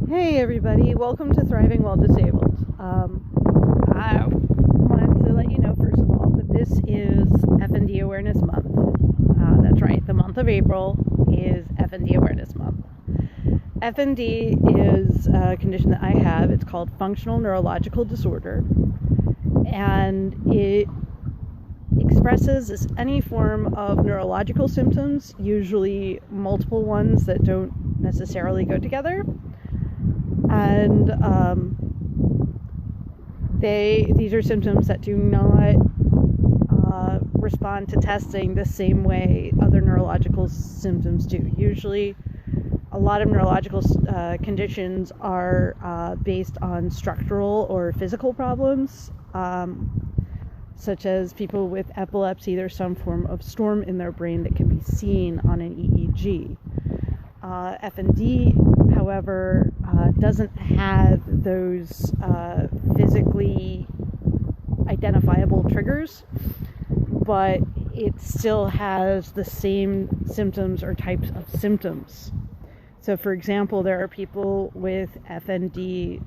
Hey everybody, welcome to Thriving While Disabled. I wanted to let you know first of all that this is FND Awareness Month. That's right, the month of April is FND Awareness Month. FND is a condition that I have. It's called Functional Neurological Disorder, and it expresses as any form of neurological symptoms, usually multiple ones that don't necessarily go together. And these are symptoms that do not respond to testing the same way other neurological symptoms do. Usually, a lot of neurological conditions are based on structural or physical problems, such as people with epilepsy. There's some form of storm in their brain that can be seen on an EEG. FND, however, doesn't have those physically identifiable triggers, but it still has the same symptoms or types of symptoms. So, for example, there are people with FND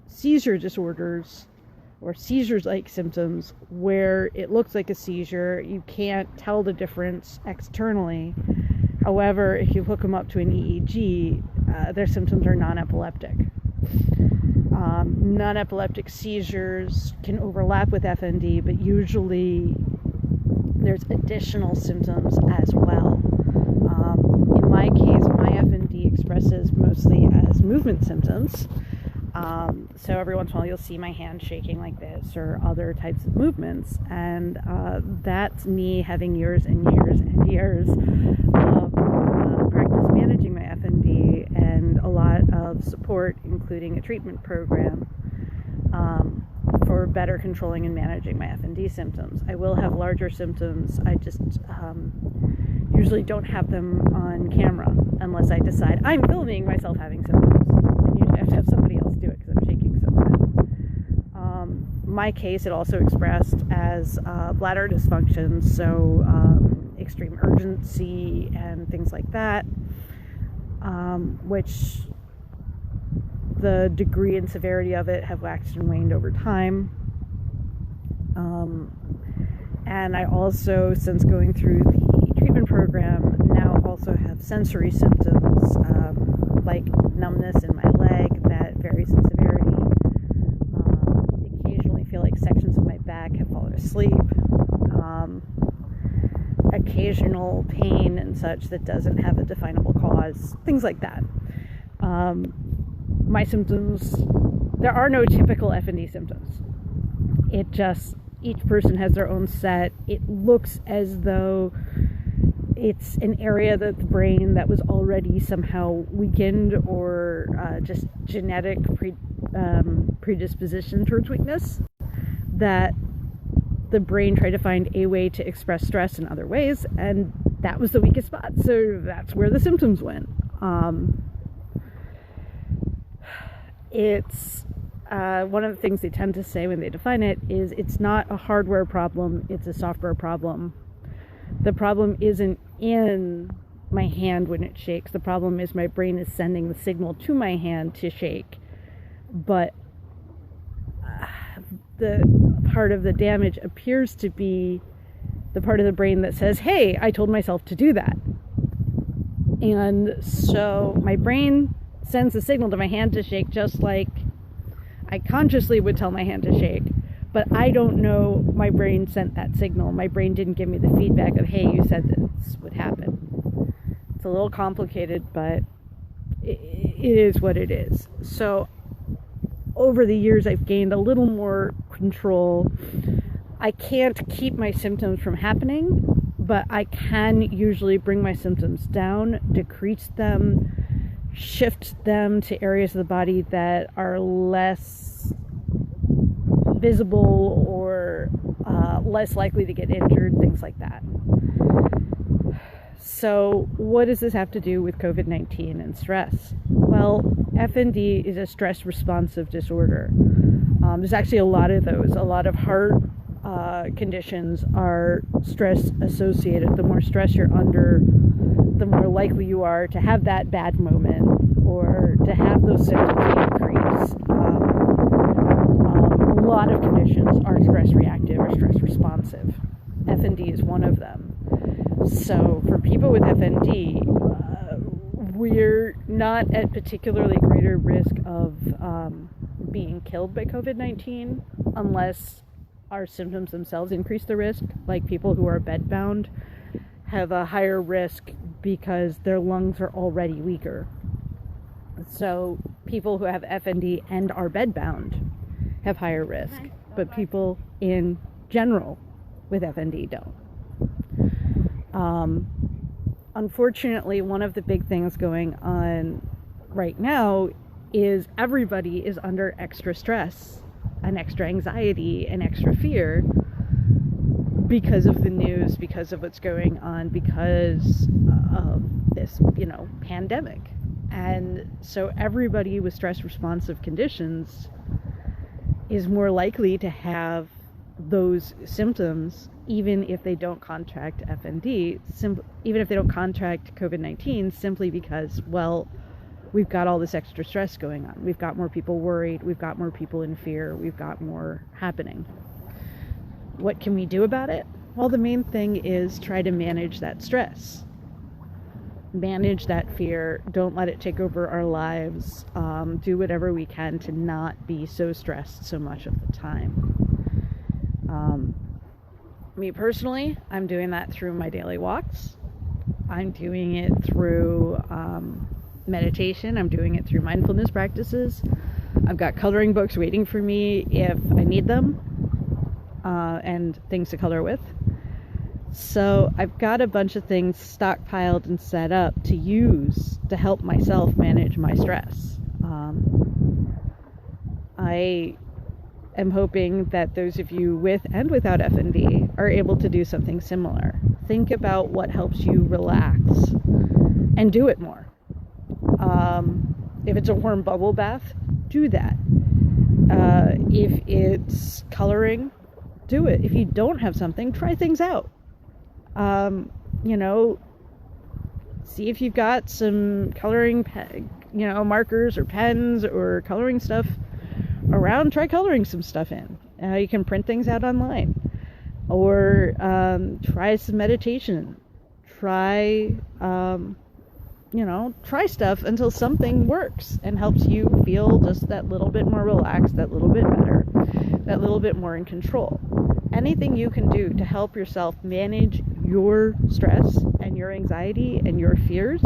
seizure disorders or seizures-like symptoms where it looks like a seizure. You can't tell the difference externally. However, if you hook them up to an EEG, their symptoms are non-epileptic. Non-epileptic seizures can overlap with FND, but usually there's additional symptoms as well. In my case, my FND expresses mostly as movement symptoms. So every once in a while you'll see my hand shaking like this or other types of movements, and that's me having years and years and years of practice managing my FND and a lot of support, including a treatment program for better controlling and managing my FND symptoms. I will have larger symptoms. I just usually don't have them on camera unless I decide I'm filming myself having symptoms. And usually I have to have somebody else do it because I'm shaking so bad. My case, it also expressed as bladder dysfunction, so extreme urgency and things like that, which the degree and severity of it have waxed and waned over time. And I also, since going through the treatment program, now also have sensory symptoms like numbness in my leg that varies in severity. Occasionally feel like sections of my back have fallen asleep. Occasional pain and such that doesn't have a definable cause, things like that. My symptoms, there are no typical FND symptoms. It just, each person has their own set. It looks as though it's an area of the brain that was already somehow weakened or just genetic predisposition towards weakness, that the brain tried to find a way to express stress in other ways, and that was the weakest spot, so that's where the symptoms went. It's one of the things they tend to say when they define it is it's not a hardware problem, it's a software problem. The problem isn't in my hand when it shakes. The problem is my brain is sending the signal to my hand to shake, but the part of the damage appears to be the part of the brain that says, hey, I told myself to do that. And so my brain sends a signal to my hand to shake, just like I consciously would tell my hand to shake, but I don't know my brain sent that signal. My brain didn't give me the feedback of, hey, you said this would happen. It's a little complicated, but it is what it is. So over the years, I've gained a little more control. I can't keep my symptoms from happening, but I can usually bring my symptoms down, decrease them, shift them to areas of the body that are less visible or less likely to get injured, things like that. So what does this have to do with COVID-19 and stress? Well, FND is a stress responsive disorder. There's actually a lot of those. A lot of heart conditions are stress associated. The more stress you're under, the more likely you are to have that bad moment or to have those symptoms increase. A lot of conditions are stress reactive or stress responsive. FND is one of them. So for people with FND, we're not at particularly greater risk of being killed by COVID-19 unless our symptoms themselves increase the risk. Like people who are bedbound have a higher risk because their lungs are already weaker. So people who have FND and are bedbound have higher risk, but people in general with FND don't. Unfortunately, one of the big things going on right now is everybody is under extra stress and extra anxiety and extra fear because of the news, because of what's going on, because of this, pandemic. And so everybody with stress responsive conditions is more likely to have those symptoms, even if they don't contract FND, even if they don't contract COVID-19, simply because, we've got all this extra stress going on. We've got more people worried. We've got more people in fear. We've got more happening. What can we do about it? Well, the main thing is try to manage that stress. Manage that fear. Don't let it take over our lives. Do whatever we can to not be so stressed so much of the time. Me personally, I'm doing that through my daily walks. I'm doing it through meditation. I'm doing it through mindfulness practices. I've got coloring books waiting for me if I need them, and things to color with. So I've got a bunch of things stockpiled and set up to use to help myself manage my stress. I am hoping that those of you with and without FND are able to do something similar. Think about what helps you relax and do it more. If it's a warm bubble bath, do that. If it's coloring, do it. If you don't have something, try things out. See if you've got some coloring, markers or pens or coloring stuff around. Try coloring some stuff in. You can print things out online, or try some meditation. Try stuff until something works and helps you feel just that little bit more relaxed, that little bit better, that little bit more in control. Anything you can do to help yourself manage your stress and your anxiety and your fears,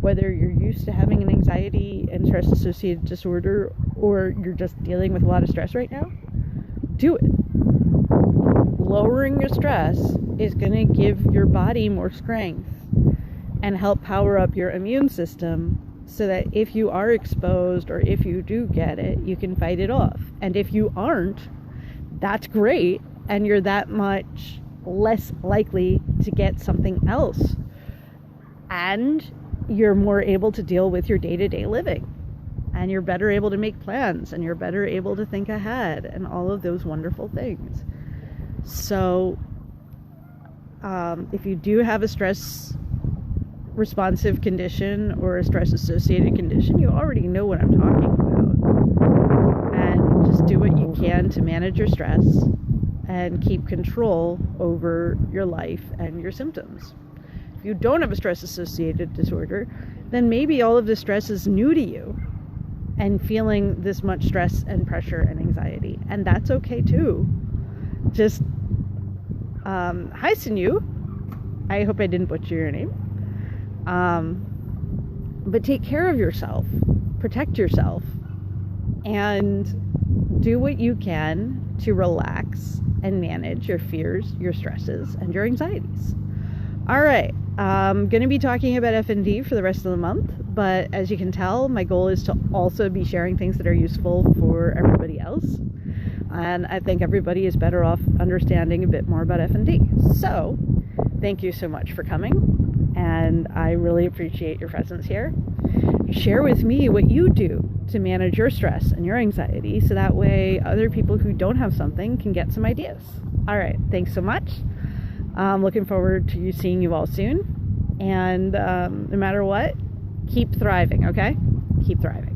whether you're used to having an anxiety and stress associated disorder or you're just dealing with a lot of stress right now, do it. Lowering your stress is going to give your body more strength and help power up your immune system so that if you are exposed or if you do get it, you can fight it off. And if you aren't, that's great, and you're that much less likely to get something else. And you're more able to deal with your day-to-day living. And you're better able to make plans, and you're better able to think ahead, and all of those wonderful things. So, if you do have a stress responsive condition or a stress associated condition, you already know what I'm talking about. And just do what you can to manage your stress and keep control over your life and your symptoms. If you don't have a stress associated disorder, then maybe all of the stress is new to you and feeling this much stress and pressure and anxiety. And that's okay too. Just, hi Sinu. I hope I didn't butcher your name. But take care of yourself, protect yourself, and do what you can to relax and manage your fears, your stresses, and your anxieties. All right, I'm going to be talking about FND for the rest of the month, but as you can tell, my goal is to also be sharing things that are useful for everybody else. And I think everybody is better off understanding a bit more about FND. So, thank you so much for coming, and I really appreciate your presence here. Share with me what you do to manage your stress and your anxiety, so that way other people who don't have something can get some ideas. All right, thanks so much. I'm looking forward to seeing you all soon. And no matter what, Keep thriving, okay? Keep thriving.